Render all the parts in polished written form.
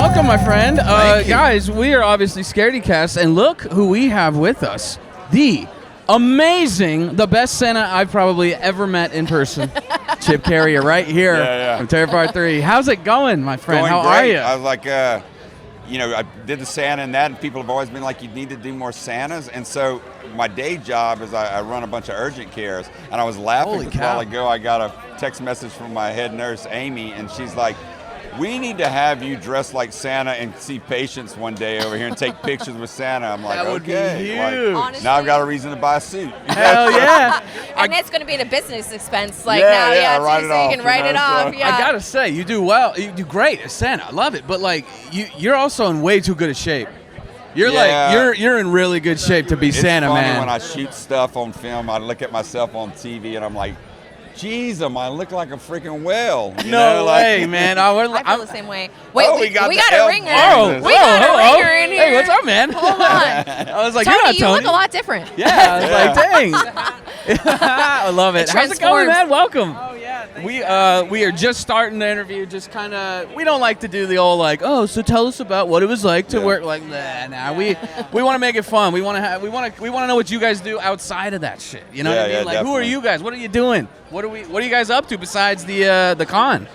welcome, my friend. Thank you. Guys, we are obviously Scaredycast, and look who we have with us. The amazing, the best Santa I've probably ever met in person. Chip Carriere right here from Terrifier 3. How's it going, my friend? Going How great. are you? I was like, I did the Santa and that, and people have always been like, you need to do more Santas. And so my day job is I run a bunch of urgent cares. And I was laughing Holy because a cow. while ago I got a text message from my head nurse, Amy, and she's like, we need to have you dressed like Santa and see patients one day over here and take pictures with Santa. I'm like, That would be okay. huge. Like, now I've got a reason to buy a suit. Hell yeah. And it's going to be a business expense. Like Yeah, now, write too, it so off, you can write you it know, off. so- Yeah. I gotta say, you do well. You do great as Santa. I love it. But like, you're also in way too good a shape. You're Yeah. you're in really good shape to be It's Santa, funny man. when I shoot stuff on film, I look at myself on TV and I'm like, geez, I look like a freaking whale. You know, No like- way, man. I feel the same way. Wait, Oh, we we got the got a elf ringer. business. We got a ringer in here. Hey, what's up, man? Hold on. I was like, Tony, you're not you Tony. look a lot different. Yeah, I was like, dang. I love it. It How's it going, transforms. man? Welcome. Oh yeah, thanks We for having me. we are just starting the interview. Just kind of, we don't like to do the old like, oh, so tell us about what it was like to Yeah. work. Like, nah. We want to make it fun. We want to know what you guys do outside of that shit. You know what I mean? Yeah, Like, who are definitely. you guys? What are you doing? What are you guys up to besides the con?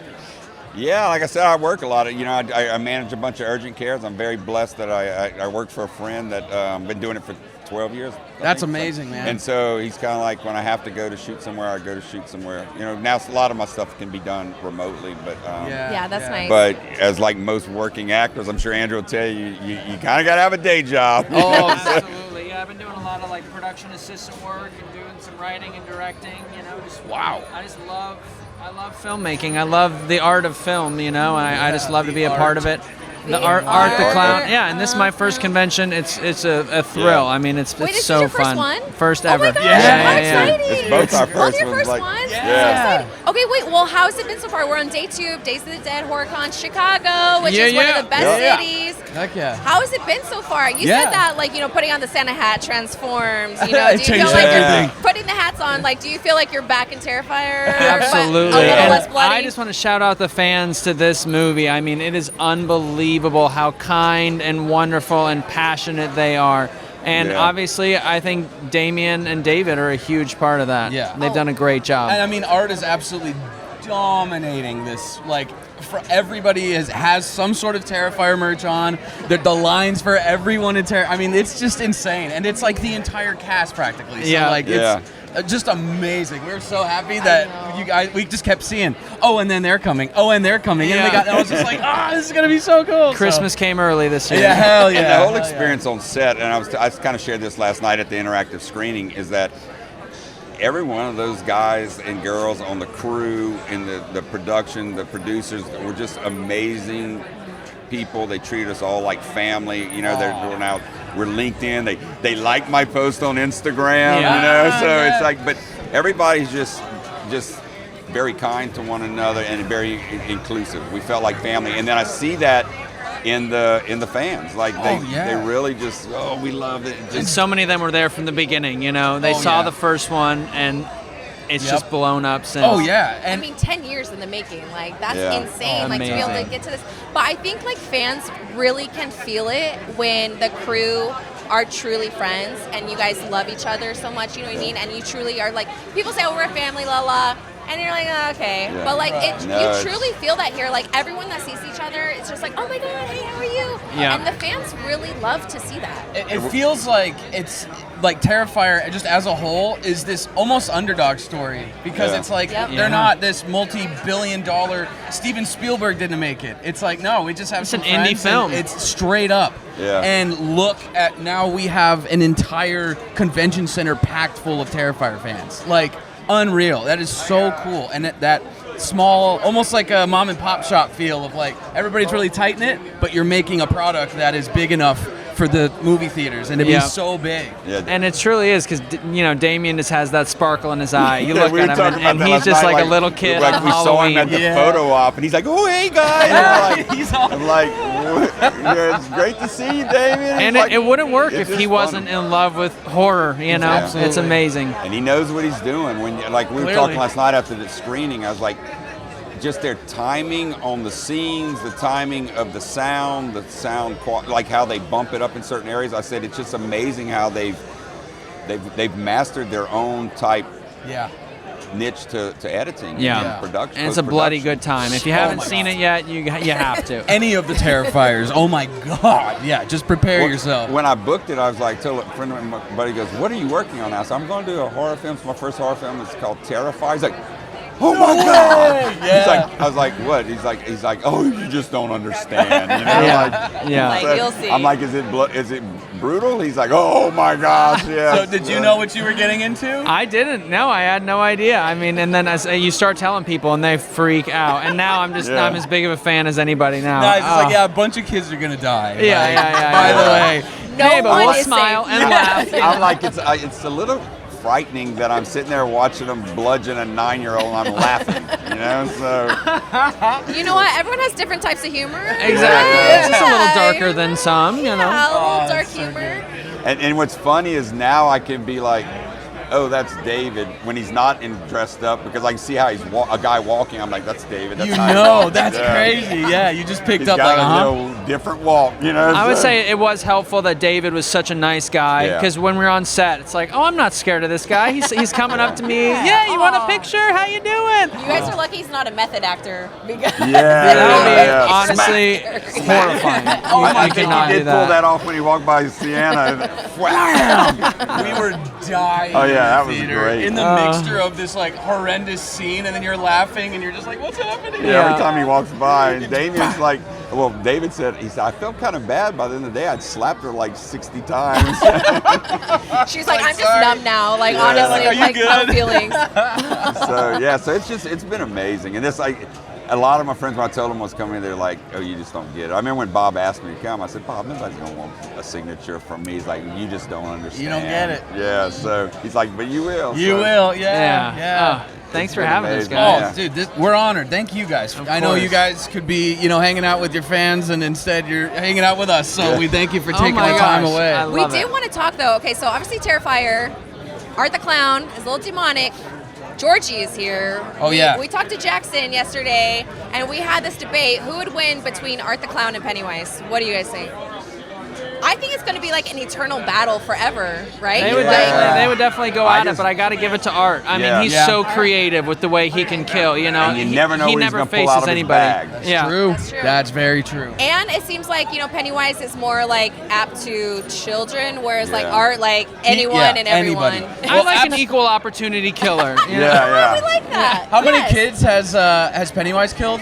Yeah, like I said, I work a lot. I manage a bunch of urgent cares. I'm very blessed that I work for a friend that been doing it for 12 years. I That's think. amazing, man. And so he's kind of like, when I have to go to shoot somewhere, I go to shoot somewhere. Now a lot of my stuff can be done remotely, but Yeah, that's nice. But as like most working actors, I'm sure Andrew will tell you, you kind of got to have a day job. Oh, Absolutely. Yeah, I've been doing a lot of like production assistant work and doing some writing and directing. Wow. I love filmmaking. I love the art of film. I just love to be a part of it. The art, the clown. Yeah, and this is my first convention. It's a thrill. Yeah. I mean, it's Wait, this is so your first fun. one? First Oh ever. my gosh, Yeah. how Yeah. exciting. It's both our Both first your ones, first like- ones? Yeah. So exciting. Okay, wait, well, how's it been so far? We're on day 2 of Days of the Dead HorrorCon Chicago, which is one of the best Yeah. cities. Heck yeah. How has it been so far? You Yeah. said that, like, putting on the Santa hat transforms. Do It you feel changes like everything. you're putting the hats on? Like, do you feel like you're back in Terrifier? Absolutely. But a little And less bloody? I just want to shout out the fans to this movie. I mean, it is unbelievable how kind and wonderful and passionate they are. And Yeah. obviously, I think Damien and David are a huge part of that. Yeah. They've done a great job. And I mean, art is absolutely dominating this. Like, for everybody has some sort of Terrifier merch on. The lines for everyone in I mean, it's just insane, and it's like the entire cast practically. So Yeah. like, Yeah. it's just amazing. We're so happy that you guys. We just kept seeing. Oh, and then they're coming. Oh, and they're coming. And Yeah. I was just like, this is gonna be so cool. Christmas came early this year. Yeah, hell yeah. And the whole hell yeah. experience on set, and I kind of shared this last night at the interactive screening, is that every one of those guys and girls on the crew, in the production, the producers, were just amazing people. They treat us all like family. We're linked in. They like my post on Instagram. Yeah. So Yeah. it's like, but everybody's just very kind to one another and very inclusive. We felt like family, and then I see that in the fans. Like they really just, we love it. And Just, so many of them were there from the beginning. They saw yeah. the first one, and it's Yep. just blown up since. Oh yeah, I and mean, 10 years in the making. Like, that's Yeah. insane. Like, to be able to Amazing. get to this. But I think, like, fans really can feel it when the crew are truly friends and you guys love each other so much, you know what I mean? And you truly are, like, people say, oh, we're a family, la la. And you're like, oh, okay. Yeah. But, like, No, you it's- truly feel that here. Like, everyone that sees each other, it's just like, oh, my God, hey, how are you? Yeah. And the fans really love to see that. it feels like it's like Terrifier just as a whole is this almost underdog story because Yeah. it's like Yep. they're Yeah. not this multi-billion-dollar Steven Spielberg didn't make it. It's like, no, we just have It's some an indie friends and film. It's straight up. Yeah. And look at now we have an entire convention center packed full of Terrifier fans. Like, unreal. That is so cool. And that small, almost like a mom and pop shop feel of like everybody's really tight knit, but you're making a product that is big enough for the movie theaters and to Yeah. be so big. yeah. And it truly is because Damien just has that sparkle in his eye. You Yeah, look we were at him, talking and, about and that he's last just night, like a little kid like on we saw him at Halloween. the photo op, and he's like, "Oh, hey guys!" And He's all- I'm like, yeah, "It's great to see you, Damien." And It's like, it wouldn't work it's if just he wasn't in love with horror. Absolutely. It's amazing. And he knows what he's doing. When, like we were Clearly. talking last night after the screening, I was like, just their timing on the scenes, the timing of the sound, like how they bump it up in certain areas. I said it's just amazing how they've mastered their own type niche to editing and production. And it's a bloody good time. If you haven't seen it yet, you have to. Any of the Terrifiers, oh my God. Yeah, just prepare yourself. When I booked it, I was like, told a friend of mine, my buddy goes, what are you working on now? So I'm going to do a horror film. It's my first horror film. It's called Terrifier. He's like, oh my God! Yeah. He's like, I was like, what? He's like, oh, you just don't understand. You know, Like, So you'll see. I'm like, is it brutal? He's like, oh my gosh, yeah. So did you know what you were getting into? I didn't. No, I had no idea. I mean, and then as you start telling people, and they freak out. And now I'm as big of a fan as anybody now. No, it's like, a bunch of kids are gonna die. Yeah. By the way, No Hey, but one we'll is smile safe. and laugh. I'm like, it's a little frightening that I'm sitting there watching them bludgeon a 9-year-old and I'm laughing, you know. So You know what? Everyone has different types of humor. Exactly. Right? It's just a little darker than some, you know. Yeah, a little dark that's so humor. and what's funny is now I can be like, oh, that's David, when he's not dressed up, because I can see how he's a guy walking. I'm like, that's David. That's you how he know, walks. that's Yeah. crazy. Yeah, you just picked He's up got like, a little different walk, you know. I would so- say it was helpful that David was such a nice guy, Yeah. because when we're on set, it's like, oh, I'm not scared of this guy. He's coming up to me. Yeah, you want a picture? How you doing? You guys are lucky he's not a method actor. Because Yeah. Honestly, horrifying. I You think cannot he do did pull that off when he walked by Sienna. And wham! we were dying. Oh, yeah, in that the was theater, great. In the mixture of this like horrendous scene, and then you're laughing, and you're just like, what's happening? Yeah, every time he walks by, and Damien's like, well, David said, I felt kind of bad by the end of the day. I'd slapped her like 60 times. she's like, I'm just sorry. numb now. Like, Yeah. honestly, Like, are you like no good? feelings. So it's been amazing. And this, like, a lot of my friends, when I told them what's coming, they're like, oh, you just don't get it. I remember when Bob asked me to come, I said, Bob, nobody's going to want a signature from me. He's like, you just don't understand. You don't get it. Yeah, so he's like, but you will. You So- will, yeah. Oh, thanks It's for been having us, amazing. guys. Oh, dude, we're honored. Thank you guys. I know course. you guys could be, hanging out with your fans, and instead you're hanging out with us. So we thank you for taking my the time gosh. away. I We love did it. want to talk though. Okay, so obviously Terrifier, Art the Clown is a little demonic. Georgie is here. Oh, yeah. We talked to Jackson yesterday, and we had this debate: who would win between Art the Clown and Pennywise? What do you guys think? I think it's going to be like an eternal battle forever, right? They would, Like, definitely, they would definitely go I at it, just- but I got to give it to Art. I Yeah. mean, he's Yeah. so creative with the way he can kill. You know, And you never know he what he's never gonna pull faces out of his anybody. bag. Yeah. True. That's true. That's very true. And it seems like, Pennywise is more like apt to children, whereas like Yeah. Art, like anyone and everyone. anybody. I Well, like an abs- equal opportunity killer. you know? Yeah, We like that. How many Yes. kids has Pennywise killed?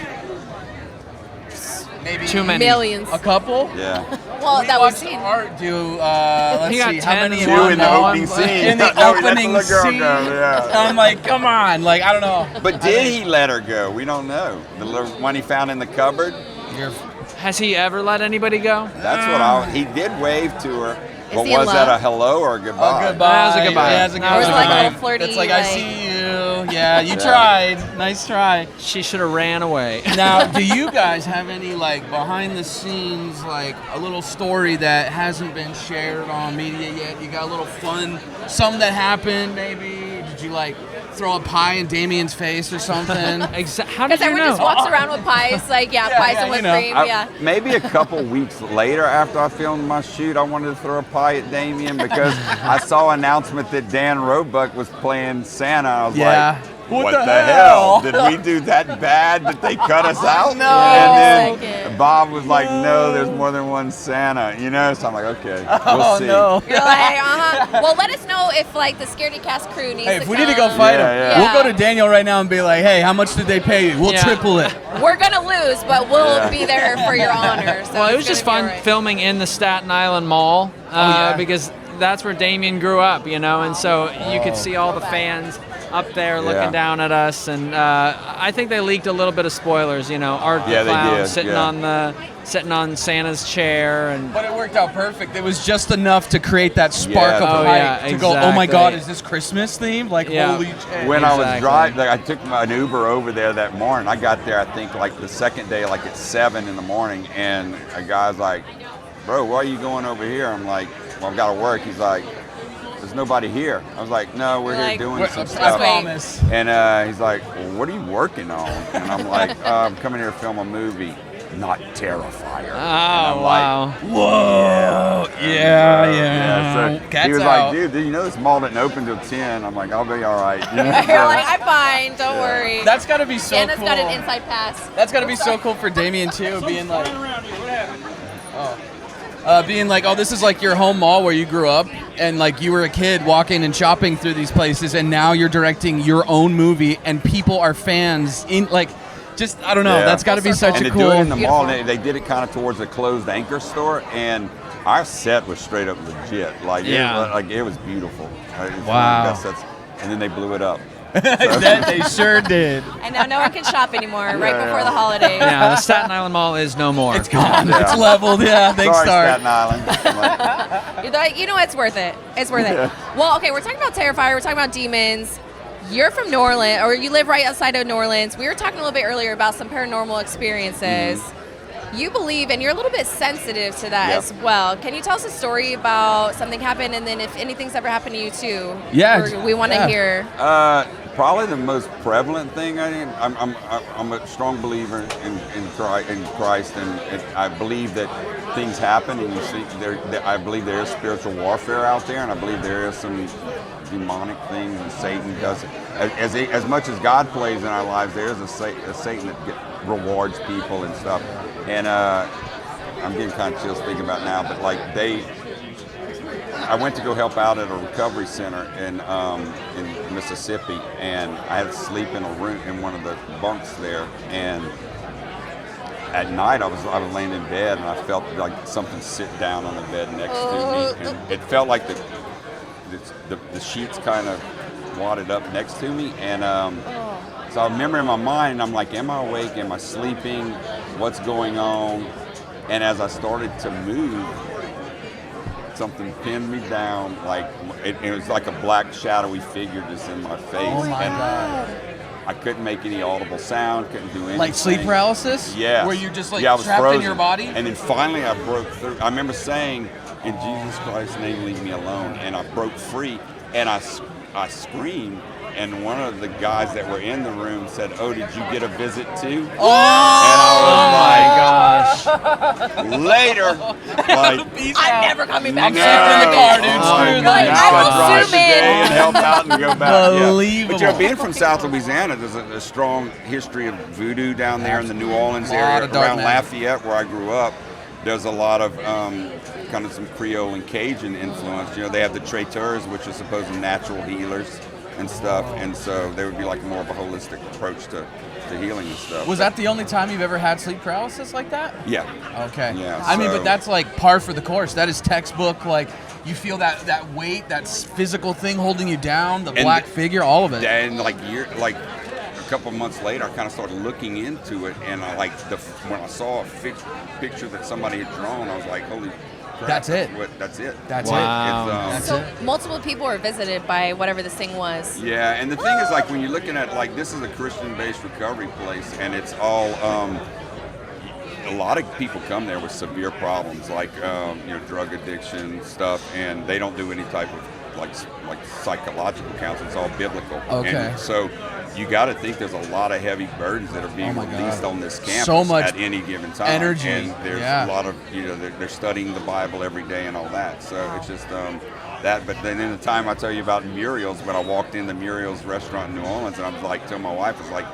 Maybe Too many. Millions. A couple. Yeah. Well, We that we've watched seen. Art do. Let's He got see, how 10 many? in Two one, in the no opening one- scene. In the Oh, he let the opening little girl scene. go, yeah. I'm like, come on, like I don't know. But did he let her go? We don't know. The little one he found in the cupboard. You're, Has he ever let anybody go? That's what he did wave to her. But he in was that love? a hello or a goodbye? goodbye. That was a goodbye. Yeah, that's a That was goodbye. like a little flirty, It's like, I like- see you. Yeah, you Yeah. tried. Nice try. She should have ran away. Now, do you guys have any like behind the scenes, like a little story that hasn't been shared on media yet? You got a little fun, something that happened maybe? Did you like throw a pie in Damien's face or something? How did Because you everyone know? just walks around with pies, like, pies and whipped cream, yeah. Maybe a couple weeks later after I filmed my shoot, I wanted to throw a pie at Damien because I saw an announcement that Dan Roebuck was playing Santa. I was Yeah. like, what the hell? Did we do that bad that they cut us out? No. And Second. then Bob was like, no, there's more than one Santa, So I'm like, okay, we'll Oh see. no. You're like, Well, let us know if, like, the Scaredycast crew needs Hey, to if we need to go come. fight Yeah, him, yeah. we'll go to Daniel right now and be like, hey, how much did they pay you? We'll Yeah. triple it. We're going to lose, but we'll Yeah. be there for your honor. So Well, it it's was just gonna be fun all right. filming in the Staten Island Mall yeah. because that's where Damien grew up, and so you could see all the fans up there looking Yeah. down at us, and I think they leaked a little bit of spoilers. Art the Yeah, they Clown did, sitting on Santa's chair, and But it worked out perfect. It was just enough to create that spark Yeah. of Oh, hype yeah, to go, oh my God, exactly. is this Christmas themed? Like, Yeah. holy shit. When I was Exactly. driving, I took an Uber over there that morning. I got there, I think, like the second day, like at 7 in the morning, and a guy's like, bro, why are you going over here? I'm like, well, I've got to work. He's like, there's nobody here. I was like, no, we're here doing some I stuff. promise. And he's like, well, what are you working on? And I'm like, I'm coming here to film a movie, not Terrifier. Oh, wow. Whoa. Yeah. So Cats he was out. like, dude, you know this mall didn't open till 10. I'm like, I'll be all right. You're like, I'm fine. Don't worry. That's got to be so Anna's cool. got an inside pass. That's got to be so cool for Damien too, being like, being like, oh, this is like your home mall where you grew up, and like you were a kid walking and shopping through these places, and now you're directing your own movie, and people are fans in like, just I don't know. Yeah. That's got to be such and a to do it cool. in the mall, they did it kind of towards a closed anchor store, and our set was straight up legit. Like, it was beautiful. It was Wow. one of the best sets. And then they blew it up. That they sure did. And now no one can shop anymore right before the holidays. Yeah, the Staten Island Mall is no more. It's gone. Yeah. It's leveled. Yeah, thanks, Sorry, Star. Staten Island. I'm like, You're like, you know, it's worth it. It's worth it. Well, okay, we're talking about Terrifier. We're talking about demons. You're from New Orleans, or you live right outside of New Orleans. We were talking a little bit earlier about some paranormal experiences. You believe, and you're a little bit sensitive to that as well. Can you tell us a story about something happened, and then if anything's ever happened to you too? Yeah, we want to hear. probably the most prevalent thing. I'm a strong believer in Christ, and I believe that things happen, and you see I believe there is spiritual warfare out there, and I believe there is some demonic things, and Satan does it. As much as God plays in our lives, there is a Satan that rewards people and stuff. And I'm getting kind of chills thinking about it now, but like I went to go help out at a recovery center in Mississippi, and I had to sleep in a room in one of the bunks there. And at night, I was laying in bed, and I felt like something sit down on the bed next to me, and it felt like the sheets kind of wadded up next to me, and so I remember in my mind, I'm like, am I awake? Am I sleeping? What's going on? And as I started to move, something pinned me down, like it was like a black shadowy figure just in my face. Oh my God. I couldn't make any audible sound, couldn't do anything. Like sleep paralysis? Yeah. Where you just like I was trapped frozen. in your body? And then finally I broke through. I remember saying, in Jesus Christ's name, leave me alone. And I broke free, and I screamed. And one of the guys that were in the room said, "Oh, did you get a visit too?" Oh, and I was like, "Later." Like, I'm never coming back. I'm sleeping in the car, dude. Oh, Screw my that. I will God. Drive zoom today in. and help out and go back. Unbelievable. Yeah. But being from South Louisiana, there's a strong history of voodoo down there in the New Orleans Lot area, of dark around magic. Lafayette, where I grew up. There's a lot of kind of some Creole and Cajun influence. You know, they have the traiteurs, which are supposed natural healers and stuff, and so there would be like more of a holistic approach to healing and stuff. Was that the only time you've ever had sleep paralysis like that? Yeah. Okay. Yeah, I mean, so- but that's like par for the course. That is textbook. Like you feel that weight, that physical thing holding you down, the black figure, all of it. And like a couple of months later, I kind of started looking into it, and when I saw a picture that somebody had drawn, I was like, holy crap. That's it. That's it. That's Wow. it. That's So it. multiple people were visited by whatever this thing was. Yeah, and the thing is, like, when you're looking at, like, this is a Christian-based recovery place, and it's all, a lot of people come there with severe problems, like, drug addiction stuff, and they don't do any type of, like psychological counseling. It's all biblical. Okay. And so you got to think there's a lot of heavy burdens that are being Oh my God. released on this campus So much at any given time. energy. And there's Yeah. a lot of, they're studying the Bible every day and all that. So it's just that. But then in the time I tell you about Muriel's, when I walked in the Muriel's restaurant in New Orleans, and I was like, telling my wife, it's like,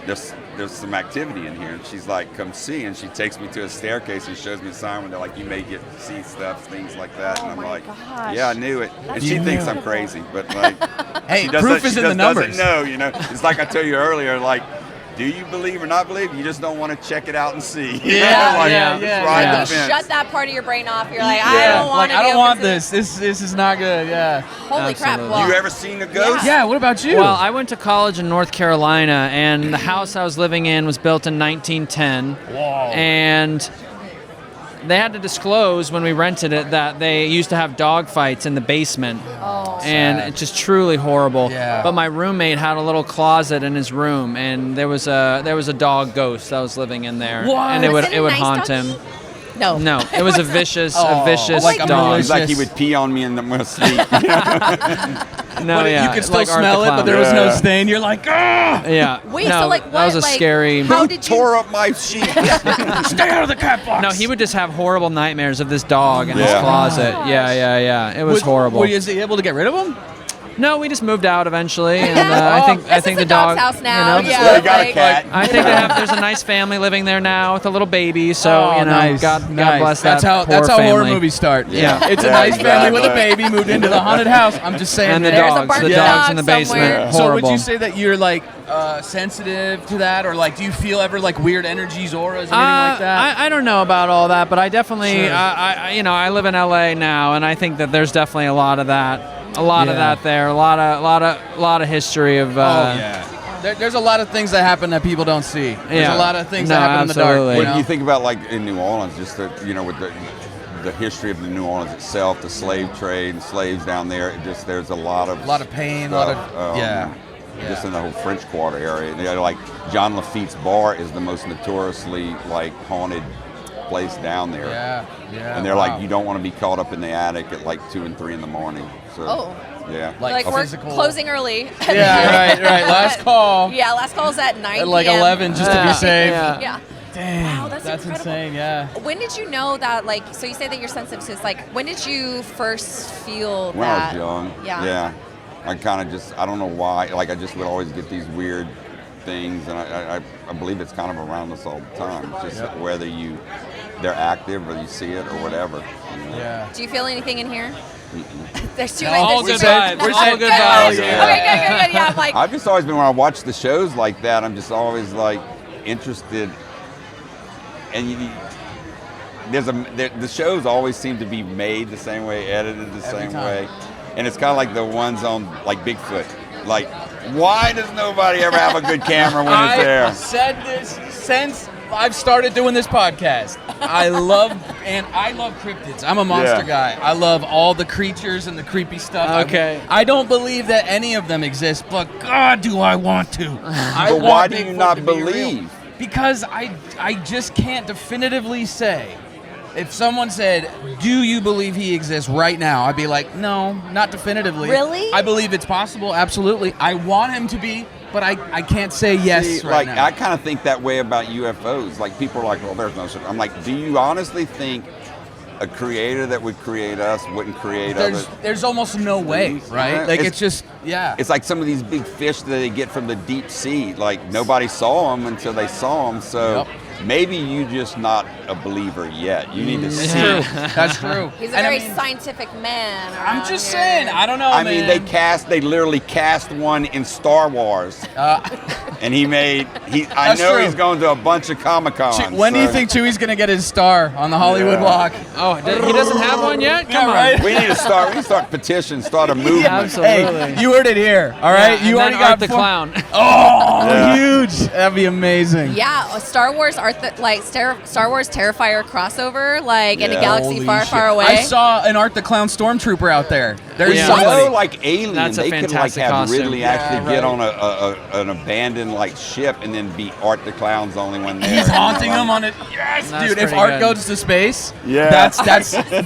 there's some activity in here, and she's like, come see, and she takes me to a staircase and shows me a sign where they're like, you may get to see stuff, things like that, and I'm my like, gosh. yeah, I knew it, and You she thinks knew. I'm crazy, but like, Hey, she doesn't, proof is she in the just numbers. doesn't know, it's like I told you earlier, like, do you believe or not believe? You just don't want to check it out and see. Yeah, like, yeah, just yeah, ride yeah. the fence. Shut that part of your brain off. You're like, Yeah. I don't want Like to. I don't want this. This is not good. Yeah. Holy crap! Absolutely. Well, You ever seen a ghost? Yeah. What about you? Well, I went to college in North Carolina, and the house I was living in was built in 1910. Whoa. And they had to disclose when we rented it that they used to have dog fights in the basement. oh, And it's just truly horrible. Yeah. But my roommate had a little closet in his room, and there was a dog ghost that was living in there, What? and it Was would it a nice haunt dog? him. No. No, it was a vicious like a dog. It's like he would pee on me and I'm gonna sleep. No, But yeah, you could still like Art the smell it, but Clown. there was no Yeah. stain. You're like, ah! Yeah. Wait, no, so like that what? was a like, scary. How did you? Tore up my sheet. Stay out of the cat box. No, he would just have horrible nightmares of this dog in his Yeah. closet. Oh, Yeah. It was horrible. Were you able to get rid of him? No, we just moved out eventually, and This I think is the the dog's dog. house now. You know, Yeah, We got a like- cat. I think there's a nice family living there now with a little baby. So nice. God nice. bless that's that how poor that's how family. horror movies start. Yeah. It's a Yeah, nice family with a exactly. baby moved into the haunted house. I'm just saying. And the man. There's a dogs, barking the dogs in the dog basement. somewhere. So Horrible. would you say that you're like sensitive to that, or like do you feel ever like weird energies, auras, anything like that? I don't know about all that, but I definitely, Sure. I live in LA now, and I think that there's definitely a lot of that, of Yeah. that there, a lot of history of. There's a lot of things that happen that people don't see. There's Yeah. a lot of things No, that happen in the dark. absolutely. you What know? do you think about like in New Orleans, just the with the history of the New Orleans itself, the slave trade, slaves down there? There's a lot of pain, a stuff, lot of just in the whole French Quarter area. Like John Lafitte's bar is the most notoriously like haunted place down there. Yeah. And they're wow. like, you don't want to be caught up in the attic at like 2 and 3 in the morning. So, Oh. yeah. Like a we're physical- closing early. Yeah, right. Last call. Yeah, last call's at 9 At like PM. 11, just to Yeah. be safe. Yeah. Yeah. Damn, Wow, that's incredible. insane. Yeah. When did you know that? Like, so you say that you're sensitive to this. Like, when did you first feel When I that? was young. Yeah. I kind of just, I don't know why, like I just would always get these weird things, and I believe it's kind of around us all the time. It's just whether they're active or you see it or whatever. You know? Yeah. Do you feel anything in here? There's two. All there's good two- vibes. We're All saying- good Good. vibes. Yeah. Okay, good. Yeah, I'm like, I've just always been, when I watch the shows like that, I'm just always like interested, and the shows always seem to be made the same way, edited the Every same time. way, and it's kind of like the ones on like Bigfoot. Like, why does nobody ever have a good camera when it's there? I've said this since I've started doing this podcast. I love cryptids. I'm a monster Yeah. guy. I love all the creatures and the creepy stuff. Okay. I don't believe that any of them exist, but God, do I want to. I But want why do you Bigfoot not to be real. believe? Because I just can't definitively say. If someone said, "Do you believe he exists right now?" I'd be like, "No, not definitively." Really? I believe it's possible. Absolutely. I want him to be, but I can't say yes See, right like now. I kind of think that way about UFOs. Like people are like, "Well, there's no such." I'm like, "Do you honestly think a creator that would create us wouldn't create others?" There's almost no way, right? Yeah, Like it's just It's like some of these big fish that they get from the deep sea. Like nobody saw them until they saw them. So Yep. maybe you just not a believer yet. You need to see. That's true. That's true. he's a And I very mean, scientific man. I'm around just here. saying. I don't know, I man. mean, they literally cast one in Star Wars, and he made. I That's know true. he's going to a bunch of Comic Cons. When do you think Chewie's gonna get his star on the Hollywood Yeah. Walk? Oh, he doesn't have one yet? Yeah, Come on. right. We need to start. We need to start petitions. Start a movement. Absolutely. Hey, you heard it here. All right, Yeah, you and already then got Art the four- Clown. Oh, Yeah. huge! That'd be amazing. Yeah, a Star Wars Star Wars Terrifier crossover, like in a Yeah. galaxy Holy far, shit. far away. I saw an Art the Clown stormtrooper out there. There's Yeah. somebody. So like Alien, That's a they could like fantastic have costume. Ridley actually Yeah, get right. on an abandoned like ship and then be Art the Clown's the only one there. He's haunting him on it. Yes, That's dude. If pretty Art good. goes to space, Yeah.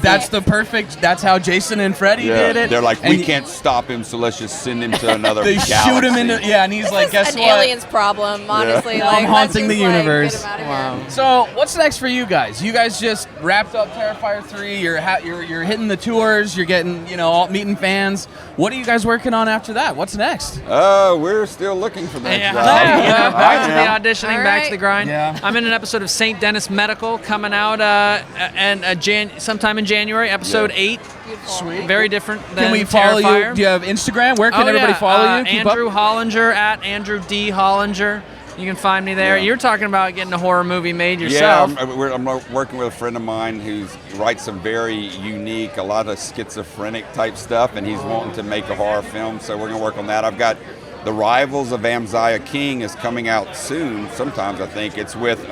that's the perfect. That's how Jason and Freddy Yeah. did it. They're like, And we can't stop him, so let's just send him to another They galaxy. shoot him into and he's like, This is guess an what? aliens problem, honestly. Yeah. Like, I'm haunting let's the just, like, universe. get him out of Wow. here. So what's next for you guys? You guys just wrapped up Terrifier 3. You're hitting the tours. You're getting all meeting fans. What are you guys working on after that? What's next? We're still looking for that Yeah, job. back to the I am. auditioning, All back to right. the grind. Yeah. I'm in an episode of St. Dennis Medical coming out sometime in January, episode 8. Beautiful. Sweet. Very different than Can we follow Terrifier. you? Do you have Instagram? Where can Oh, everybody yeah. follow you? Keep up? Andrew Hollinger at Andrew D. Hollinger. You can find me there. Yeah. You're talking about getting a horror movie made Yeah, yourself. I'm working with a friend of mine who writes some very unique, a lot of schizophrenic type stuff, and he's wanting to make a horror film, so we're going to work on that. I've got The Rivals of Amziah King is coming out soon, sometimes I think. It's with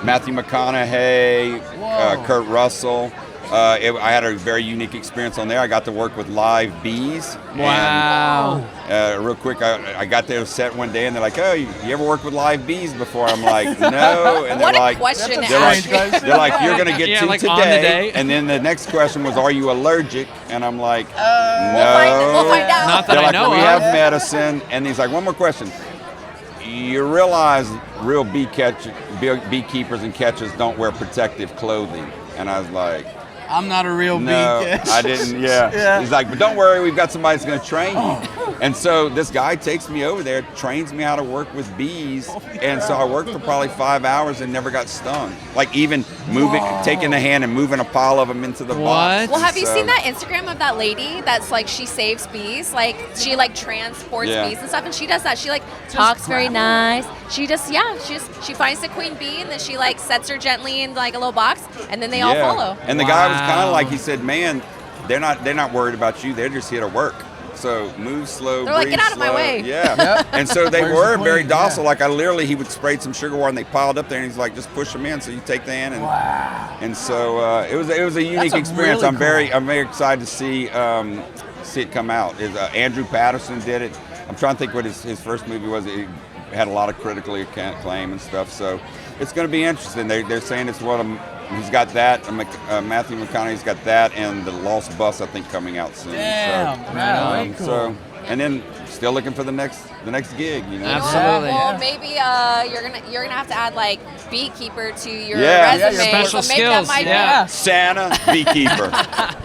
Matthew McConaughey, Whoa. Kurt Russell. I had a very unique experience on there. I got to work with live bees. Wow. And, real quick, I got there set one day, and they're like, "Oh, you ever worked with live bees before?" I'm like, "No." And What they're a like, question to they're like, ask. they're like, "You're gonna get Yeah, two like today." on the day. And then the next question was, "Are you allergic?" And I'm like, "No." We'll find out. Not that They're I like, know "We of. have medicine." And he's like, "One more question. You realize real beekeepers and catchers don't wear protective clothing?" And I was like, I'm not a real "No, bee catcher. I didn't." Yeah. He's like, "But don't worry, we've got somebody that's going to train you." And so this guy takes me over there, trains me how to work with bees, and so I worked for probably 5 hours and never got stung. Like even moving, taking the hand and moving a pile of them into the box. Well, have you So- seen that Instagram of that lady that's like she saves bees? Like she like transports Yeah. bees and stuff, and she does that. She like talks very nice. She she finds the queen bee and then she like sets her gently in like a little box, and then they all follow. And the guy was kind Wow. of like, he said, "Man, they're not worried about you. They're just here to work. So move slow, They're like, breathe "Get out of my slow." way. Yeah. And so they Where's were the very queen? docile. Yeah. Like he would spray some sugar water and they piled up there, and he's like, "Just push them in." So you take the hand and and so it was a unique a experience. really I'm very excited to see it come out. Andrew Patterson did it. I'm trying to think what his first movie was. It had a lot of critical acclaim and stuff. So it's going to be interesting. They're saying it's one of them. He's got that. Matthew McConaughey's got that, and the Lost Bus, I think, coming out soon. Damn, so, wow, way cool. so, and then still looking for the next gig. You know. Absolutely. Well, maybe you're gonna have to add like beekeeper to your Yeah. resume. Yeah, your special so maybe skills, That might yeah. Santa, beekeeper.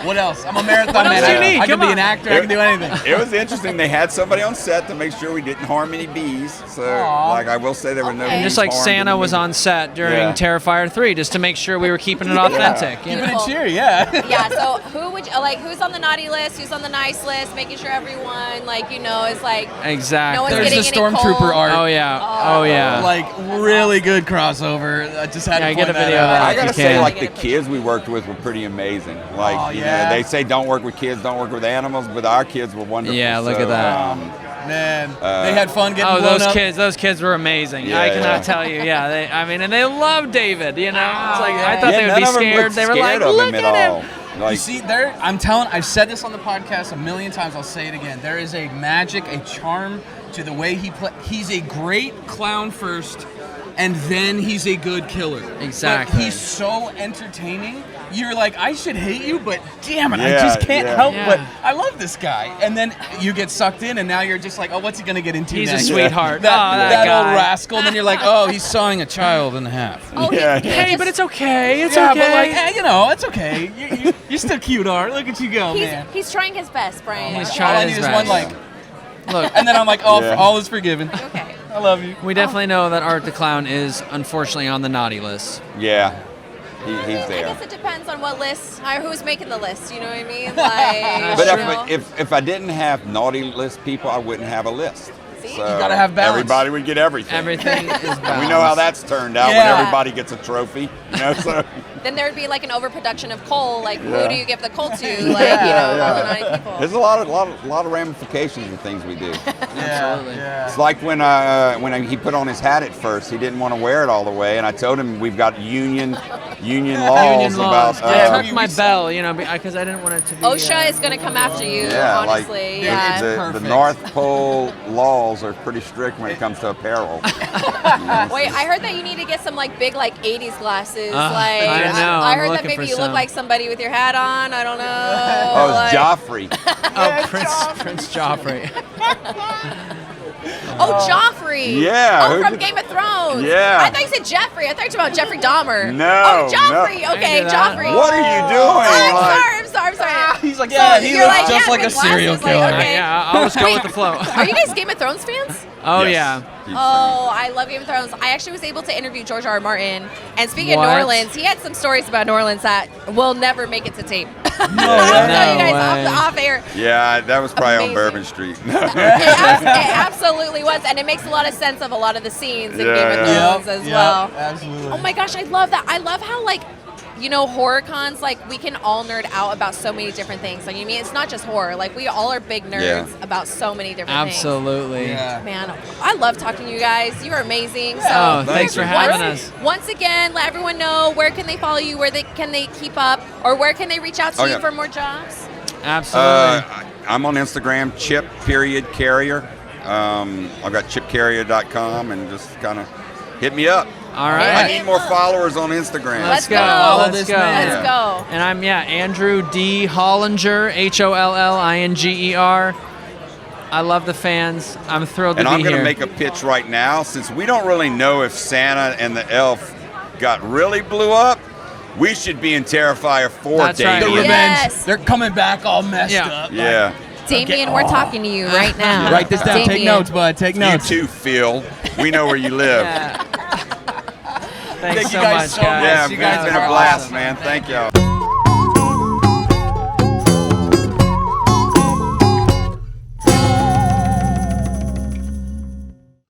What else? I'm a marathon What man. else do you need? I can Come be on. an actor. I can do anything. It was interesting. They had somebody on set to make sure we didn't harm any bees. So, Aw. like, I will say there were no Okay. bees Just like harmed in Santa the was movie. on set during Yeah. Terrifier 3, just to make sure we were keeping it authentic. You Keep know? it in cheer, yeah. Yeah. So who's on the naughty list? Who's on the nice list? Making sure everyone is like Exactly. no one's There's getting the any Stormtrooper cold. art. Oh yeah. Oh yeah. Like really good crossover. I just had Yeah, to get point a video that of out. that. I if gotta you say, can. like the kids we worked with were pretty amazing. Like, Oh, you yeah. know, they say don't work with kids, don't work with animals, but our kids were wonderful. Yeah, look So, at that. Man, they had fun getting Oh, blown those up. kids were amazing. Yeah, I cannot yeah. tell you. Yeah, and they love David. You know, it's like I yeah. thought Yeah, they would none be of them scared. looked They were scared like, of look him at at all. him. Like, You see, I've said this on the podcast a million times. I'll say it again. There is a magic, a charm to the way he plays. He's a great clown first, and then he's a good killer. Exactly. But he's so entertaining. You're like, I should hate you, but damn it, I Yeah, just can't yeah. help Yeah. but I love this guy. And then you get sucked in, and now you're just like, oh, what's he gonna get into He's a next? sweetheart. That, Oh, that that old guy. rascal. And then you're like, oh, he's sawing a child in half. Oh, Yeah. Hey, but it's okay. It's yeah, okay. but like, it's okay. You're still cute, Art. Look at you go, man. he's trying his best, Brian. He's Okay. trying All I his need is best. one like, Look, and then I'm like, oh, Yeah. all is forgiven. Okay. I love you. we definitely know that Art the Clown is unfortunately on the naughty list. yeah, he's I there. guess it depends on what list, who's making the list. You know what I mean? Like, But you know. if I didn't have naughty list people, I wouldn't have a list. See? So You gotta have balance. Everybody would get everything. Everything is balanced. And we know how that's turned out when Yeah. everybody gets a trophy. You know, so then there would be like an overproduction of coal. Like, Yeah. who do you give the coal to? Like, all the naughty people. there's a lot of ramifications in things we do. Absolutely. It's like when he put on his hat at first, he didn't want to wear it all the way, and I told him we've got union laws Union about laws. I tucked we- my we- bell, because I didn't want it to be. OSHA is gonna come after you. yeah, like honestly, yeah. the Perfect. North Pole laws are pretty strict when it comes to apparel. Wait, I heard that you need to get some like big like 80s glasses. I Like know, I I'm heard that looking maybe for you look some. like somebody with your hat on. I don't know. Oh, like- it's Joffrey. Oh, Prince Joffrey. Oh, Joffrey. Yeah, Oh, who from did- Game of Thrones. Yeah. I thought you said Jeffrey. I thought you were about Jeffrey Dahmer. No, Oh, Joffrey. no. Okay, I knew that. Joffrey. What are you doing? Oh, Like- I'm sorry. He's like, yeah, he you're looks just yeah, like a with serial glasses, like, killer. okay. Yeah, I'll just go with the flow. Are you guys Game of Thrones fans? Oh Yes. yeah. Oh, I love Game of Thrones. I actually was able to interview George R. R. Martin. And speaking What? of New Orleans, he had some stories about New Orleans that will never make it to tape. I'll No tell you way. guys off air. Yeah, that was probably Amazing. on Bourbon Street. It absolutely was. And it makes a lot of sense of a lot of the scenes in Yeah, Game of yeah. Thrones as well. Absolutely. Oh my gosh, I love that. I love how like you know, horror cons, like, we can all nerd out about so many different things. Like, I mean, it's not just horror. Like, we all are big nerds about so many different things. Absolutely. Yeah. Man, I love talking to you guys. You are amazing. So, Oh, thanks for having us. Once again, let everyone know where can they follow you, can they keep up, or where can they reach out to you for more jobs? Absolutely. I'm on Instagram, Chip Carriere. I've got chipcarriere.com, and just kind of hit me up. All right. I need more followers on Instagram. Let's go. Follow Let's this go. man. Let's go. And I'm Andrew D. Hollinger, Hollinger. I love the fans. I'm thrilled to And be I'm going here. to make a pitch right now, since we don't really know if Santa and the elf got really blew up. We should be in Terrifier 4, That's right. Damien. The revenge. Yes. They're coming back all messed Yeah. up. Yeah. Damien, we're talking to you right now. Write this down. Take Damien. notes, bud. Take You notes. too, Phil. We know where you live. Yeah. Thanks Thank so you guys much, so guys. Yeah, You it's guys been are a blast, awesome. man. Thank y'all.